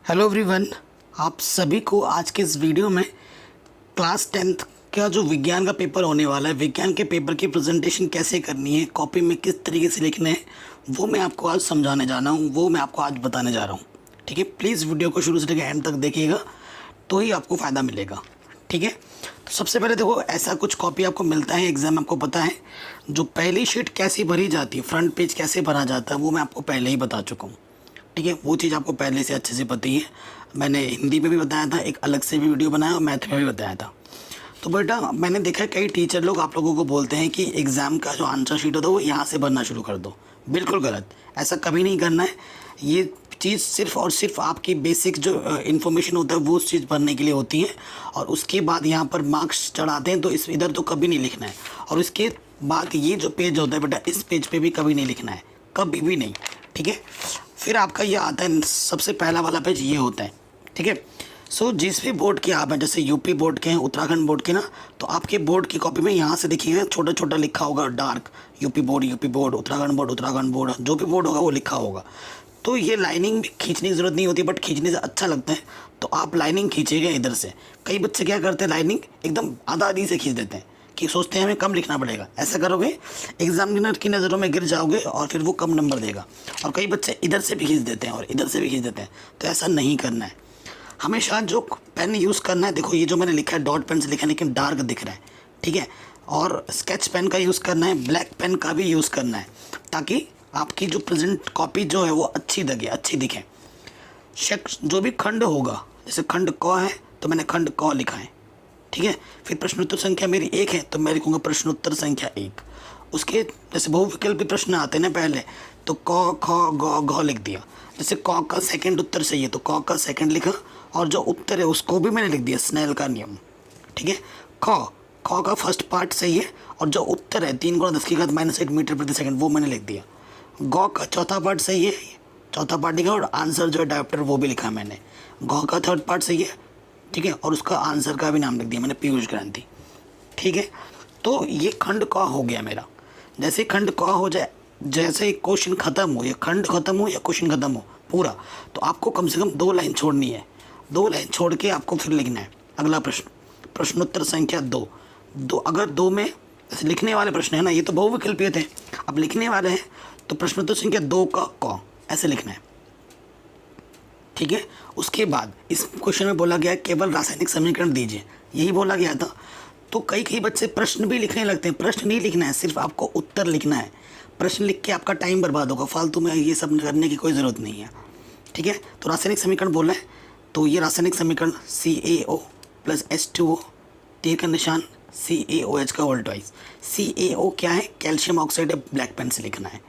Hello everyone, आप सभी को आज के इस वीडियो में क्लास 10th का जो विज्ञान का पेपर होने वाला है, विज्ञान के पेपर की प्रेजेंटेशन कैसे करनी है, कॉपी में किस तरीके से लिखने हैं, वो मैं आपको आज समझाने जा रहा हूँ, वो मैं आपको आज बताने जा रहा हूँ। ठीक है, प्लीज़ वीडियो को शुरू से लेकर एंड तक देखिएगा तो ही आपको फ़ायदा मिलेगा। ठीक है, तो सबसे पहले देखो, ऐसा कुछ कॉपी आपको मिलता है एग्ज़ाम, आपको पता है जो पहली शीट कैसे भरी जाती है, फ्रंट पेज कैसे भरा जाता है, वो मैं आपको पहले ही बता चुका हूँ। ठीक है, वो चीज़ आपको पहले से अच्छे से पता ही है। मैंने हिंदी में भी बताया था, एक अलग से भी वीडियो बनाया और मैथ में भी बताया था। तो बेटा, मैंने देखा कई टीचर लोग आप लोगों को बोलते हैं कि एग्ज़ाम का जो आंसर शीट होता है वो यहाँ से भरना शुरू कर दो। बिल्कुल गलत, ऐसा कभी नहीं करना है। ये चीज़ सिर्फ और सिर्फ आपकी बेसिक जो इन्फॉर्मेशन होता है वो उस चीज़ भरने के लिए होती है, और उसके बाद यहाँ पर मार्क्स चढ़ाते हैं, तो इस इधर तो कभी नहीं लिखना है। और उसके बाद ये जो पेज होता है बेटा, इस पेज पे भी कभी नहीं लिखना है, कभी भी नहीं। ठीक है, फिर आपका ये आता है, सबसे पहला वाला पेज ये होता है। ठीक है, सो जिस भी बोर्ड के आप हैं, जैसे यूपी बोर्ड के हैं, उत्तराखंड बोर्ड के ना, तो आपके बोर्ड की कॉपी में यहाँ से देखिएगा छोटा छोटा लिखा होगा dark, UP board, Uttarakhand board, जो भी बोर्ड होगा वो लिखा होगा। तो ये लाइनिंग भी खींचने की ज़रूरत नहीं होती, बट खींचने से अच्छा लगता है, तो आप लाइनिंग खींचिएगा इधर से। कई बच्चे क्या करते हैं, लाइनिंग एकदम आधा आधी से खींच देते हैं कि सोचते हैं हमें कम लिखना पड़ेगा। ऐसा करोगे एग्जामिनर की नज़रों में गिर जाओगे और फिर वो कम नंबर देगा। और कई बच्चे इधर से भी खींच देते हैं और इधर से भी खींच देते हैं, तो ऐसा नहीं करना है। हमेशा जो पेन यूज़ करना है, देखो ये जो मैंने लिखा है डॉट पेन से लिखा है लेकिन डार्क दिख रहा है। ठीक है, और स्केच पेन का यूज़ करना है, ब्लैक पेन का भी यूज़ करना है, ताकि आपकी जो प्रेजेंट कॉपी जो है वो अच्छी लगे, अच्छी दिखे। जो भी खंड होगा, जैसे खंड क है तो मैंने खंड क लिखा है। ठीक है, फिर प्रश्नोत्तर संख्या मेरी 1 है तो मैं लिखूँगा प्रश्नोत्तर संख्या 1। उसके जैसे बहुविकल्पी प्रश्न आते हैं ना पहले, तो क ख ग घ लिख दिया। जैसे क का सेकंड उत्तर सही है तो क का सेकंड लिखा, और जो उत्तर है उसको भी मैंने लिख दिया, स्नेल का नियम। ठीक है, ख का फर्स्ट पार्ट सही है, और जो उत्तर है 3 × 10⁻⁸ मीटर प्रति सेकंड वो मैंने लिख दिया। ग का चौथा पार्ट सही है, चौथा पार्ट लिखा, और आंसर जो है डायोप्टर वो भी लिखा मैंने। घ का थर्ड पार्ट सही है, ठीक है, और उसका आंसर का भी नाम लिख दिया मैंने, पीयूष क्रांति। ठीक है, तो ये खंड क हो गया मेरा। जैसे खंड क हो जाए, जैसे क्वेश्चन ख़त्म हो, या खंड ख़त्म हो या क्वेश्चन ख़त्म हो पूरा, तो आपको कम से कम 2 लाइन छोड़नी है। 2 लाइन छोड़ के आपको फिर लिखना है अगला प्रश्न, प्रश्नोत्तर संख्या 2। अगर 2 में लिखने वाले प्रश्न है ना, ये तो बहुविकल्पीय थे, अब लिखने वाले हैं तो प्रश्नोत्तर संख्या 2 का क ऐसे लिखना है। ठीक है, उसके बाद इस क्वेश्चन में बोला गया है केवल रासायनिक समीकरण दीजिए, यही बोला गया था। तो कई बच्चे प्रश्न भी लिखने लगते हैं, प्रश्न नहीं लिखना है, सिर्फ आपको उत्तर लिखना है। प्रश्न लिख के आपका टाइम बर्बाद होगा, फालतू में ये सब करने की कोई ज़रूरत नहीं है। ठीक है, तो रासायनिक समीकरण बोला है, तो ये रासायनिक समीकरण CaO + H2O, तीर का निशान CaOH का होल ट्वाइस। CaO क्या है, कैल्शियम ऑक्साइड है, ब्लैक पेन से लिखना है।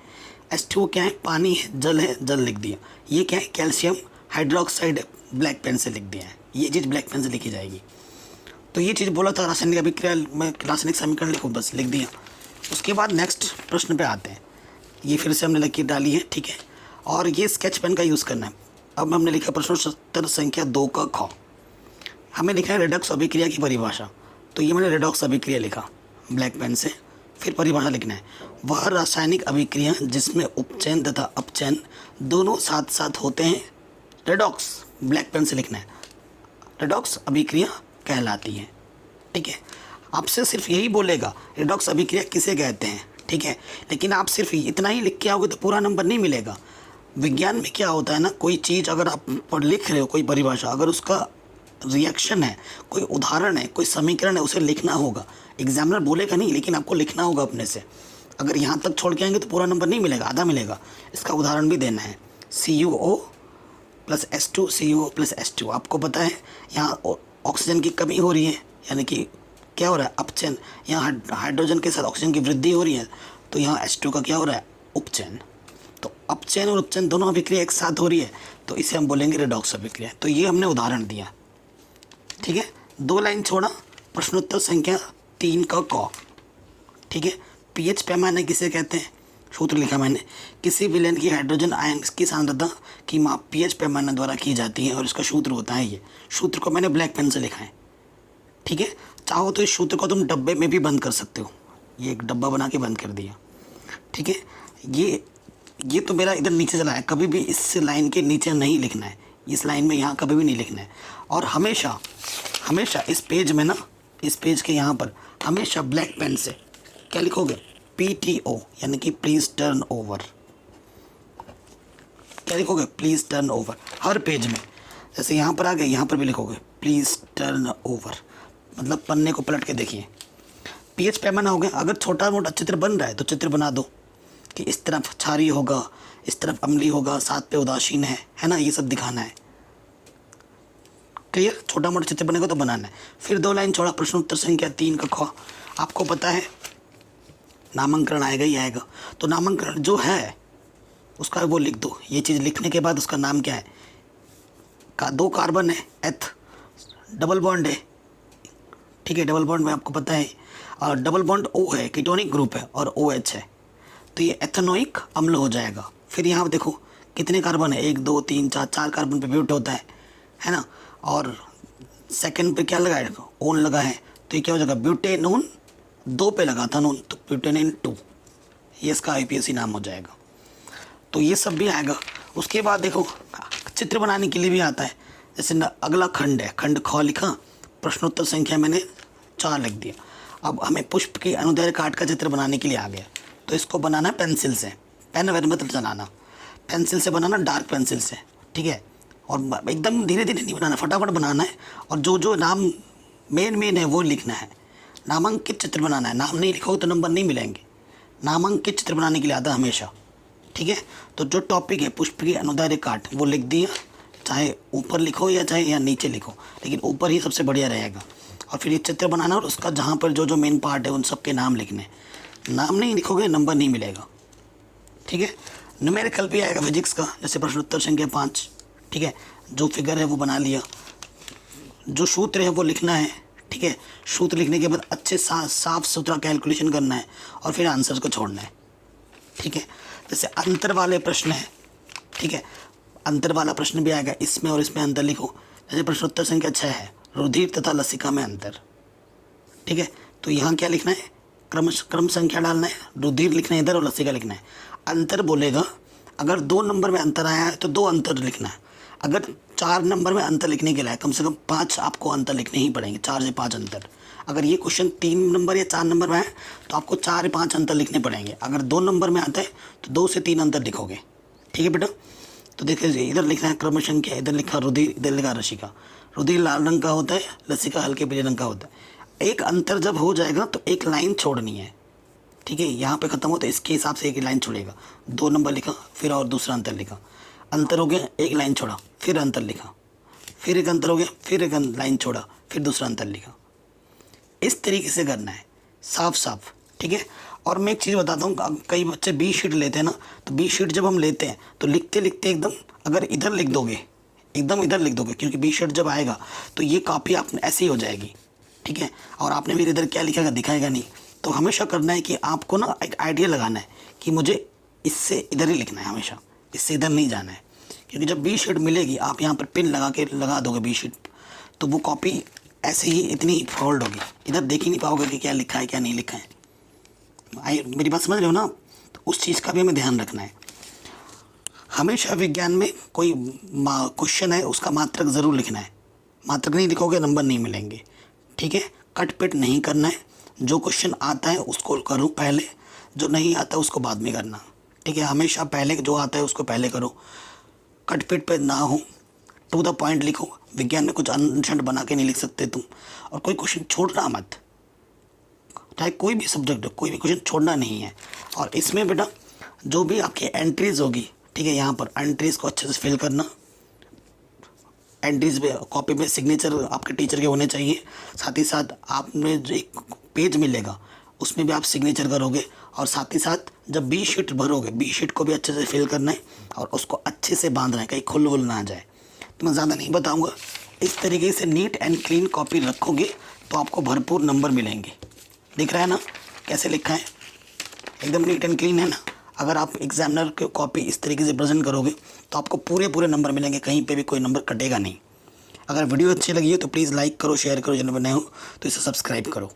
H2O क्या है, पानी है, जल लिख दिया। ये क्या है, कैल्शियम हाइड्रोक्साइड, ब्लैक पेन से लिख दिया है। ये चीज़ ब्लैक पेन से लिखी जाएगी। तो ये चीज़ बोला था रासायनिक अभिक्रिया में रासायनिक समीकरण लिखो, बस लिख दिया। उसके बाद नेक्स्ट प्रश्न पे आते हैं। ये फिर से हमने लकीर डाली है, ठीक है, और ये स्केच पेन का यूज़ करना है। अब हमने लिखा प्रश्नोत्तर संख्या 2 का ख। हमें लिखा है रेडॉक्स अभिक्रिया की परिभाषा, तो ये मैंने रेडॉक्स अभिक्रिया लिखा ब्लैक पेन से। फिर परिभाषा लिखना है, वह रासायनिक अभिक्रिया जिसमें उपचयन तथा अपचयन दोनों साथ साथ होते हैं, रेडॉक्स ब्लैक पेन से लिखना है, रेडॉक्स अभिक्रिया कहलाती है। ठीक है, आपसे सिर्फ यही बोलेगा रेडॉक्स अभिक्रिया किसे कहते हैं। ठीक है, लेकिन आप सिर्फ इतना ही लिख के आओगे तो पूरा नंबर नहीं मिलेगा। विज्ञान में क्या होता है ना, कोई चीज़ अगर आप लिख रहे हो, कोई परिभाषा, अगर उसका रिएक्शन है, कोई उदाहरण है, कोई समीकरण है, उसे लिखना होगा। एग्जामिनर बोलेगा नहीं, लेकिन आपको लिखना होगा अपने से। अगर यहाँ तक छोड़ के आएंगे तो पूरा नंबर नहीं मिलेगा, आधा मिलेगा। इसका उदाहरण भी देना है, CuO + H2, CuO + H2। आपको पता है यहाँ ऑक्सीजन की कमी हो रही है, यानी कि क्या हो रहा है, अपचयन। यहाँ हाइड्रोजन के साथ ऑक्सीजन की वृद्धि हो रही है, तो यहाँ H2 का क्या हो रहा है, उपचयन। तो अपचयन और उपचयन दोनों अभिक्रिया एक साथ हो रही है, तो इसे हम बोलेंगे रेडॉक्स अभिक्रिया। तो ये हमने उदाहरण दिया। ठीक है, 2 लाइन छोड़ा, प्रश्नोत्तर संख्या 3 का क। ठीक है, pH पैमाने किसे कहते हैं, सूत्र लिखा मैंने, किसी विलयन की हाइड्रोजन आयन की सांद्रता की माप pH पैमाने द्वारा की जाती है, और इसका सूत्र होता है ये। सूत्र को मैंने ब्लैक पेन से लिखा है। ठीक है, चाहो तो इस सूत्र को तुम डब्बे में भी बंद कर सकते हो, ये एक डब्बा बना के बंद कर दिया। ठीक है, ये तो मेरा इधर नीचे चला है, कभी भी इस लाइन के नीचे नहीं लिखना है, इस लाइन में यहाँ कभी भी नहीं लिखना है। और हमेशा हमेशा इस पेज में ना, इस पेज के यहाँ पर हमेशा ब्लैक पेन से क्या लिखोगे, PTO यानी कि प्लीज़ टर्न ओवर। क्या लिखोगे, please turn over her page में। जैसे यहाँ पर आ गए, यहाँ पर भी लिखोगे प्लीज़ टर्न ओवर, मतलब पन्ने को पलट के देखिए। पेज पैमाना हो गया। अगर छोटा मोटा चित्र बन रहा है तो चित्र बना दो कि इस तरफ क्षारी होगा, इस तरफ अम्लीय होगा, साथ पे उदासीन है ना, ये सब दिखाना है। क्लियर, छोटा मोटा चित्र बनेगा तो बनाना है। फिर 2 लाइन छोड़ा, प्रश्न उत्तर संख्या 3 का ख। आपको पता है नामांकन आएगा ही आएगा, तो नामांकन जो है उसका वो लिख दो। ये चीज़ लिखने के बाद उसका नाम क्या है, 2 कार्बन है, एथ, डबल बॉन्ड है, ठीक है, डबल बॉन्ड में आपको पता है, और डबल बॉन्ड O है, कीटोनिक ग्रुप है, और OH है, तो ये एथेनोइक अम्ल हो जाएगा। फिर यहाँ देखो कितने कार्बन है, 1 2 3 4 कार्बन पे ब्यूट होता है ना, और सेकंड पे क्या लगा है, ओन लगा है, तो ये क्या हो जाएगा, ब्यूटेनोन, 2 पे लगा था नोन, तो ब्यूटेनिन 2, ये इसका IPSC नाम हो जाएगा। तो ये सब भी आएगा। उसके बाद देखो चित्र बनाने के लिए भी आता है। जैसे अगला खंड है, खंड ख लिखा, प्रश्नोत्तर संख्या मैंने 4 लिख दिया। अब हमें पुष्प की अनुदैर्घ्य काट का चित्र बनाने के लिए आ गया, तो इसको बनाना है पेंसिल से, पेन वेन मत चलाना, पेंसिल से बनाना, डार्क पेंसिल से, ठीक है। और एकदम धीरे धीरे नहीं बनाना, फटाफट बनाना है, और जो नाम मेन है वो लिखना है। नामांकित चित्र बनाना है, नाम नहीं लिखोगे तो नंबर नहीं मिलेंगे। नामांकित चित्र बनाने के लिए आता है हमेशा, ठीक है। तो जो टॉपिक है पुष्प की अनुदैर्घ्य काट, वो लिख दिया, चाहे ऊपर लिखो या चाहे या नीचे लिखो, लेकिन ऊपर ही सबसे बढ़िया रहेगा। और फिर ये चित्र बनाना, और उसका जहाँ पर जो मेन पार्ट है उन सब के नाम लिखने। नाम नहीं लिखोगे नंबर नहीं मिलेगा, ठीक है। न्यूमेरिकल भी आएगा फिजिक्स का, जैसे प्रश्नोत्तर संख्या 5, ठीक है। जो फिगर है वो बना लिया, जो सूत्र है वो लिखना है, ठीक है। सूत्र लिखने के बाद अच्छे साफ सुथरा कैलकुलेशन करना है, और फिर आंसर को छोड़ना है, ठीक है। जैसे अंतर वाले प्रश्न है, ठीक है, अंतर वाला प्रश्न भी आएगा, इसमें और इसमें अंतर लिखो। जैसे प्रश्नोत्तर संख्या 6 है, रुधिर तथा लसिका में अंतर, ठीक है। तो यहाँ क्या लिखना है, क्रम संख्या डालना है, रुधिर लिखना है इधर और लसिका लिखना है। अंतर बोलेगा, अगर 2 नंबर में अंतर आया है तो 2 अंतर लिखना है। अगर 4 नंबर में अंतर लिखने के लिए कम से कम 5 आपको अंतर लिखने ही पड़ेंगे, 4 से 5 अंतर। अगर ये क्वेश्चन 3 नंबर या 4 नंबर में है तो आपको 4 या 5 अंतर लिखने पड़ेंगे। अगर 2 नंबर में आता है तो 2 से 3 अंतर लिखोगे, ठीक है बेटा। तो देखिए इधर लिखना है क्रम संख्या, इधर लिखा रुधिर, इधर लिखा लसिका। रुधिर लाल रंग का होता है, लसिका हल्के पीले रंग का होता है। एक अंतर जब हो जाएगा तो एक लाइन छोड़नी है, ठीक है। यहाँ पे खत्म हो तो इसके हिसाब से एक लाइन छोड़ेगा। 2 नंबर लिखा, फिर और दूसरा अंतर लिखा, अंतर हो गया, एक लाइन छोड़ा, फिर अंतर लिखा, फिर एक अंतर हो गया, फिर एक लाइन छोड़ा, फिर दूसरा अंतर लिखा। इस तरीके से करना है, साफ साफ, ठीक है। और मैं एक चीज़ बताता हूँ, कई बच्चे B शीट लेते हैं ना, तो B शीट जब हम लेते हैं तो लिखते लिखते एकदम अगर इधर लिख दोगे, एकदम इधर लिख दोगे, क्योंकि B शीट जब आएगा तो ये कॉपी आप ऐसे ही हो जाएगी, ठीक है। और आपने फिर इधर क्या लिखेगा दिखाएगा नहीं। तो हमेशा करना है कि आपको ना एक आइडिया लगाना है कि मुझे इससे इधर ही लिखना है, हमेशा इससे इधर नहीं जाना है। क्योंकि जब B शीट मिलेगी, आप यहाँ पर पिन लगा दोगे B शीट, तो वो कॉपी ऐसे ही इतनी फोल्ड होगी, इधर देख ही नहीं पाओगे कि क्या लिखा है क्या नहीं लिखा है। मेरी बात समझ रहे हो ना। तो उस चीज़ का भी हमें ध्यान रखना है। हमेशा विज्ञान में कोई क्वेश्चन है उसका मात्रक ज़रूर लिखना है, मात्रक नहीं लिखोगे नंबर नहीं मिलेंगे, ठीक है। कट पिट नहीं करना है, जो क्वेश्चन आता है उसको करो पहले, जो नहीं आता उसको बाद में करना, ठीक है। हमेशा पहले जो आता है उसको पहले करो, कट पिट पे ना हो, टू द पॉइंट लिखो। विज्ञान में कुछ अनशंट बना के नहीं लिख सकते तुम। और कोई क्वेश्चन छोड़ना मत, चाहे कोई भी सब्जेक्ट हो, कोई भी क्वेश्चन छोड़ना नहीं है। और इसमें बेटा जो भी आपकी एंट्रीज होगी, ठीक है, यहाँ पर एंट्रीज को अच्छे से फिल करना। एंट्रीज पे कॉपी में सिग्नेचर आपके टीचर के होने चाहिए। साथ ही साथ आपने जो एक पेज मिलेगा उसमें भी आप सिग्नेचर करोगे। और साथ ही साथ जब B शीट भरोगे, B शीट को भी अच्छे से फिल करना है और उसको अच्छे से बांधना है, कहीं खुल वुल ना आ जाए। तो मैं ज़्यादा नहीं बताऊँगा, इस तरीके से नीट एंड क्लीन कॉपी रखोगे तो आपको भरपूर नंबर मिलेंगे। दिख रहा है ना कैसे लिखा है, एकदम नीट एंड क्लीन है ना। अगर आप एग्जामिनर की कॉपी इस तरीके से प्रेजेंट करोगे तो आपको पूरे नंबर मिलेंगे, कहीं पे भी कोई नंबर कटेगा नहीं। अगर वीडियो अच्छी लगी है तो प्लीज़ लाइक करो, शेयर करो, जिन्हें नए हो तो इसे सब्सक्राइब करो।